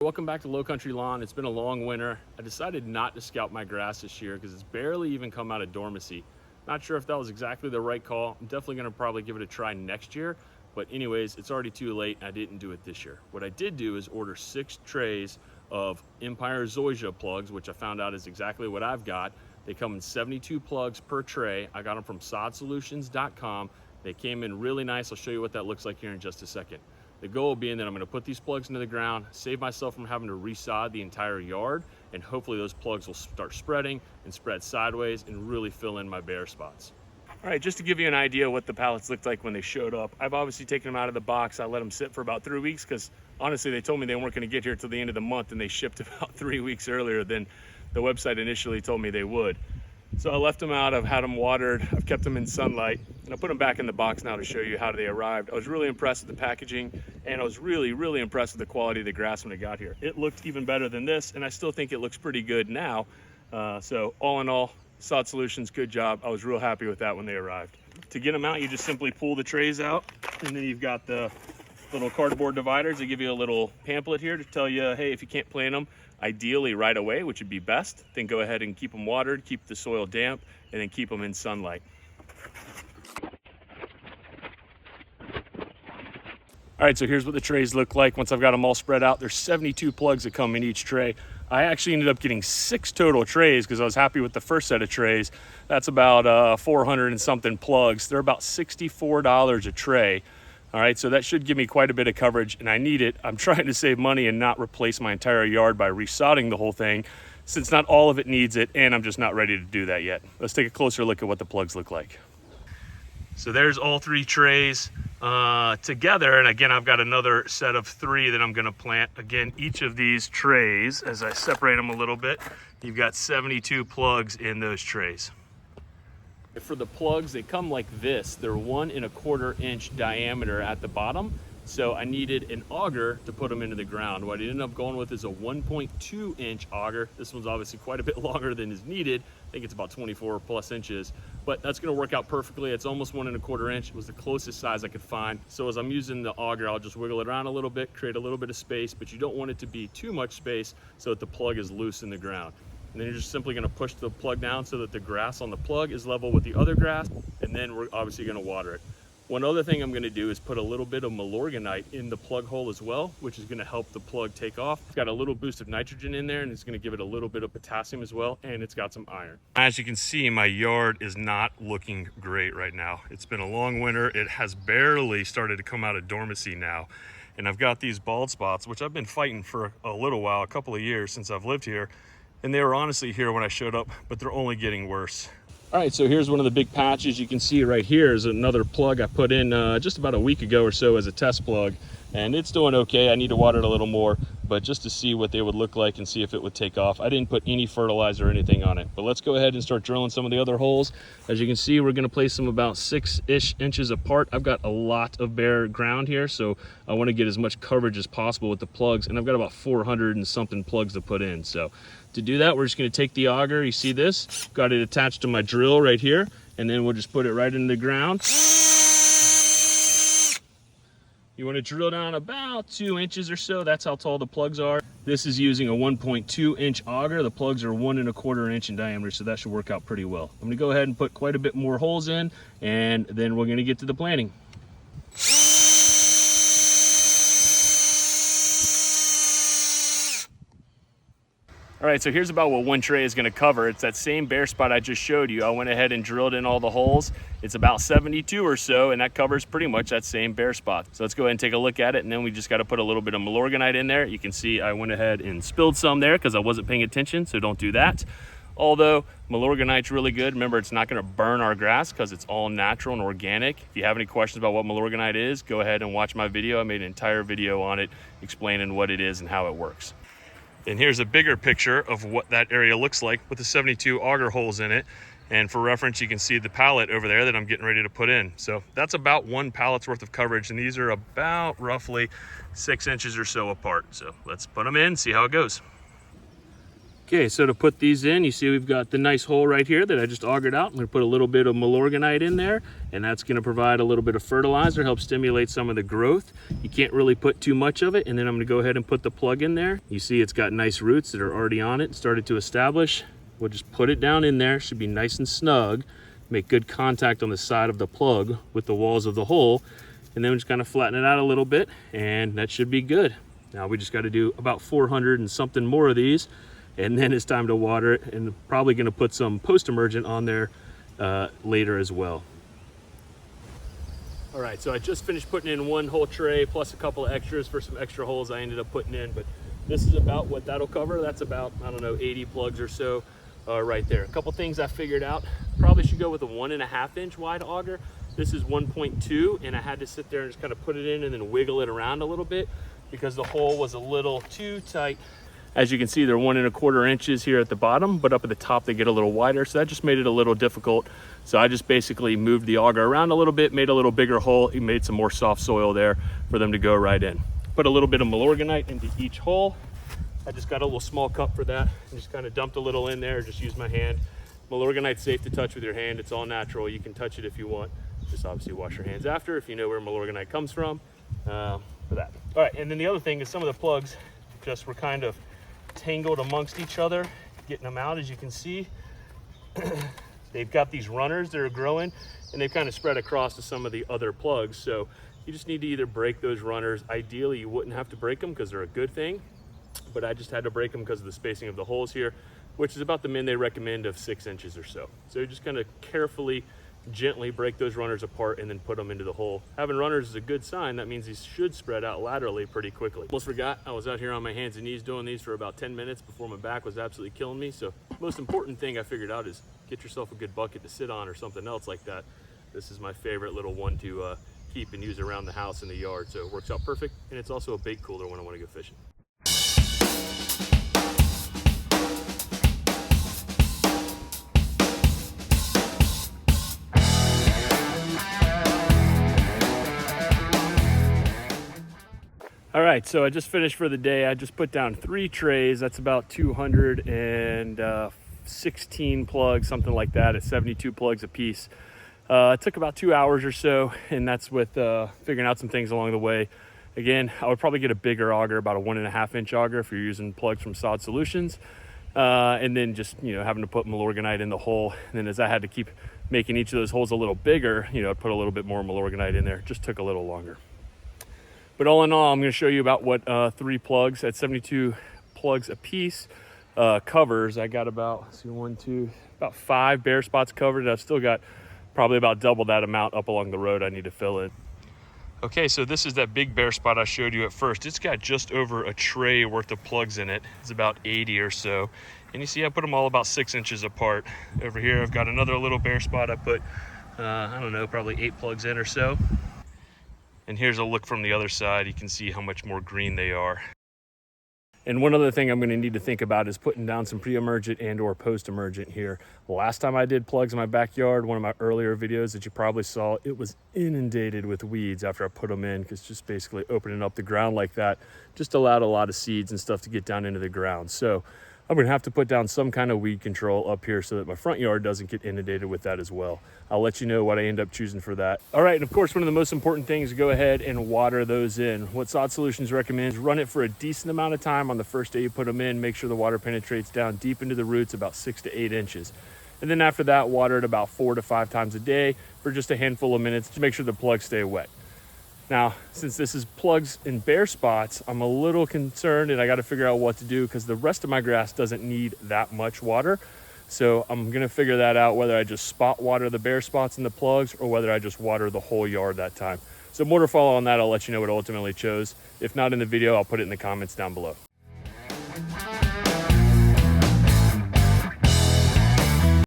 Welcome back to Low Country Lawn. It's been a long winter. I decided not to scout my grass this year because it's barely even come out of dormancy. Not sure if that was exactly the right call. I'm definitely going to probably give it a try next year. But anyways, it's already too late and I didn't do it this year. What I did do is order 6 trays of Empire Zoysia plugs, which I found out is exactly what I've got. They come in 72 plugs per tray. I got them from sodsolutions.com. They came in really nice. I'll show you what that looks like here in just a second. The goal being that I'm going to put these plugs into the ground, save myself from having to resod the entire yard, and hopefully those plugs will start spreading and spread sideways and really fill in my bare spots. All right, just to give you an idea what the pallets looked like when they showed up, I've obviously taken them out of the box. I let them sit for about 3 weeks because honestly they told me they weren't going to get here till the end of the month, and they shipped about 3 weeks earlier than the website initially told me they would. So I left them out, I've had them watered, I've kept them in sunlight, and I put them back in the box now to show you how they arrived. I was really impressed with the packaging, and I was really impressed with the quality of the grass when it got here. It looked even better than this, and I still think it looks pretty good now. So all in all, Sod Solutions, good job. I was real happy with that when they arrived. To get them out, you just simply pull the trays out, and then you've got the little cardboard dividers. They give you a little pamphlet here to tell you, hey, if you can't plant them ideally right away, which would be best, then go ahead and keep them watered, keep the soil damp, and then keep them in sunlight. All right, so here's what the trays look like once I've got them all spread out. There's 72 plugs that come in each tray. I actually ended up getting 6 total trays because I was happy with the first set of trays. That's about 400 and something plugs. They're about $64 a tray. All right, so that should give me quite a bit of coverage, and I need it. I'm trying to save money and not replace my entire yard by resodding the whole thing, since not all of it needs it, and I'm just not ready to do that yet. Let's take a closer look at what the plugs look like. So there's all 3 trays together, and again, I've got another set of 3 that I'm gonna plant. Again, each of these trays, as I separate them a little bit, you've got 72 plugs in those trays. For the plugs, they come like this. They're 1 1/4 inch diameter at the bottom. So I needed an auger to put them into the ground. What I ended up going with is a 1.2 inch auger. This one's obviously quite a bit longer than is needed. I think it's about 24 plus inches, but that's gonna work out perfectly. It's almost 1 1/4 inch. It was the closest size I could find. So as I'm using the auger, I'll just wiggle it around a little bit, create a little bit of space, but you don't want it to be too much space so that the plug is loose in the ground. And then you're just simply gonna push the plug down so that the grass on the plug is level with the other grass, and then we're obviously gonna water it. One other thing I'm gonna do is put a little bit of Milorganite in the plug hole as well, which is gonna help the plug take off. It's got a little boost of nitrogen in there, and it's gonna give it a little bit of potassium as well, and it's got some iron. As you can see, my yard is not looking great right now. It's been a long winter. It has barely started to come out of dormancy now. And I've got these bald spots, which I've been fighting for a little while, a couple of years since I've lived here. And they were honestly here when I showed up, but they're only getting worse. All right, so here's one of the big patches. You can see right here is another plug I put in just about a week ago or so as a test plug, and it's doing okay. I need to water it a little more, but just to see what they would look like and see if it would take off. I didn't put any fertilizer or anything on it, but let's go ahead and start drilling some of the other holes. As you can see, we're gonna place them about 6-ish inches apart. I've got a lot of bare ground here, so I wanna get as much coverage as possible with the plugs, and I've got about 400 and something plugs to put in. So to do that, we're just gonna take the auger, you see this? Got it attached to my drill right here, and then we'll just put it right into the ground. You wanna drill down about 2 inches or so, that's how tall the plugs are. This is using a 1.2 inch auger. The plugs are 1 1/4 inch in diameter, so that should work out pretty well. I'm gonna go ahead and put quite a bit more holes in, and then we're gonna get to the planting. All right, so here's about what one tray is gonna cover. It's that same bare spot I just showed you. I went ahead and drilled in all the holes. It's about 72 or so, and that covers pretty much that same bare spot. So let's go ahead and take a look at it, and then we just gotta put a little bit of Milorganite in there. You can see I went ahead and spilled some there because I wasn't paying attention, so don't do that. Although Milorganite's really good. Remember, it's not gonna burn our grass because it's all natural and organic. If you have any questions about what Milorganite is, go ahead and watch my video. I made an entire video on it explaining what it is and how it works. And here's a bigger picture of what that area looks like with the 72 auger holes in it. And for reference, you can see the pallet over there that I'm getting ready to put in. So that's about 1 pallet's worth of coverage, and these are about roughly 6 inches or so apart. So let's put them in, see how it goes. Okay, so to put these in, you see we've got the nice hole right here that I just augered out. I'm gonna put a little bit of Milorganite in there, and that's gonna provide a little bit of fertilizer, help stimulate some of the growth. You can't really put too much of it, and then I'm gonna go ahead and put the plug in there. You see it's got nice roots that are already on it and started to establish. We'll just put it down in there, should be nice and snug. Make good contact on the side of the plug with the walls of the hole, and then we just kind of flatten it out a little bit, and that should be good. Now we just gotta do about 400 and something more of these, and then it's time to water it, and probably gonna put some post-emergent on there later as well. All right, so I just finished putting in one whole tray plus a couple of extras for some extra holes I ended up putting in, but this is about what that'll cover. That's about, I don't know, 80 plugs or so right there. A couple things I figured out. Probably should go with a 1.5 inch wide auger. This is 1.2, and I had to sit there and just kind of put it in and then wiggle it around a little bit because the hole was a little too tight. As you can see, they're 1 1/4 inches here at the bottom, but up at the top they get a little wider, so that just made it a little difficult. So I just basically moved the auger around a little bit, made a little bigger hole, made some more soft soil there for them to go right in. Put a little bit of Milorganite into each hole. I just got a little small cup for that and just kind of dumped a little in there, just use my hand. Milorganite's safe to touch with your hand. It's all natural. You can touch it if you want. Just obviously wash your hands after if you know where Milorganite comes from for that. All right, and then the other thing is some of the plugs just were kind of tangled amongst each other, getting them out. As you can see, they've got these runners that are growing, and they've kind of spread across to some of the other plugs. So you just need to either break those runners. Ideally, you wouldn't have to break them because they're a good thing, but I just had to break them because of the spacing of the holes here, which is about the min they recommend of 6 inches or so. So you just kind of carefully, gently break those runners apart and then put them into the hole. Having runners is a good sign. That means these should spread out laterally pretty quickly. Almost forgot, I was out here on my hands and knees doing these for about 10 minutes before my back was absolutely killing me. So most important thing I figured out is get yourself a good bucket to sit on or something else like that. This is my favorite little one to keep and use around the house and the yard. So it works out perfect, and it's also a bait cooler when I want to go fishing. All right, so I just finished for the day. I just put down 3 trays. That's about 216 plugs, something like that, at 72 plugs a piece. It took about 2 hours or so, and that's with figuring out some things along the way. Again, I would probably get a bigger auger, about a 1.5 inch auger if you're using plugs from Sod Solutions. And then just, having to put Milorganite in the hole. And then as I had to keep making each of those holes a little bigger, I'd put a little bit more Milorganite in there. It just took a little longer. But all in all, I'm going to show you about what 3 plugs at 72 plugs a piece covers. I got about 5 bare spots covered. I've still got probably about double that amount up along the road I need to fill in. Okay, so this is that big bare spot I showed you at first. It's got just over a tray worth of plugs in it. It's about 80 or so. And you see I put them all about 6 inches apart. Over here I've got another little bare spot I put, I don't know, probably 8 plugs in or so. And here's a look from the other side. You can see how much more green they are. And one other thing I'm going to need to think about is putting down some pre-emergent and or post-emergent here. Last time I did plugs in my backyard, one of my earlier videos that you probably saw, it was inundated with weeds after I put them in, because just basically opening up the ground like that just allowed a lot of seeds and stuff to get down into the ground. So I'm going to have to put down some kind of weed control up here so that my front yard doesn't get inundated with that as well. I'll let you know what I end up choosing for that. All right, and of course, one of the most important things is go ahead and water those in. What Sod Solutions recommends, run it for a decent amount of time on the first day you put them in. Make sure the water penetrates down deep into the roots, about 6 to 8 inches. And then after that, water it about 4 to 5 times a day for just a handful of minutes to make sure the plugs stay wet. Now, since this is plugs in bare spots, I'm a little concerned and I got to figure out what to do because the rest of my grass doesn't need that much water. So I'm going to figure that out, whether I just spot water the bare spots in the plugs or whether I just water the whole yard that time. So more to follow on that. I'll let you know what I ultimately chose. If not in the video, I'll put it in the comments down below.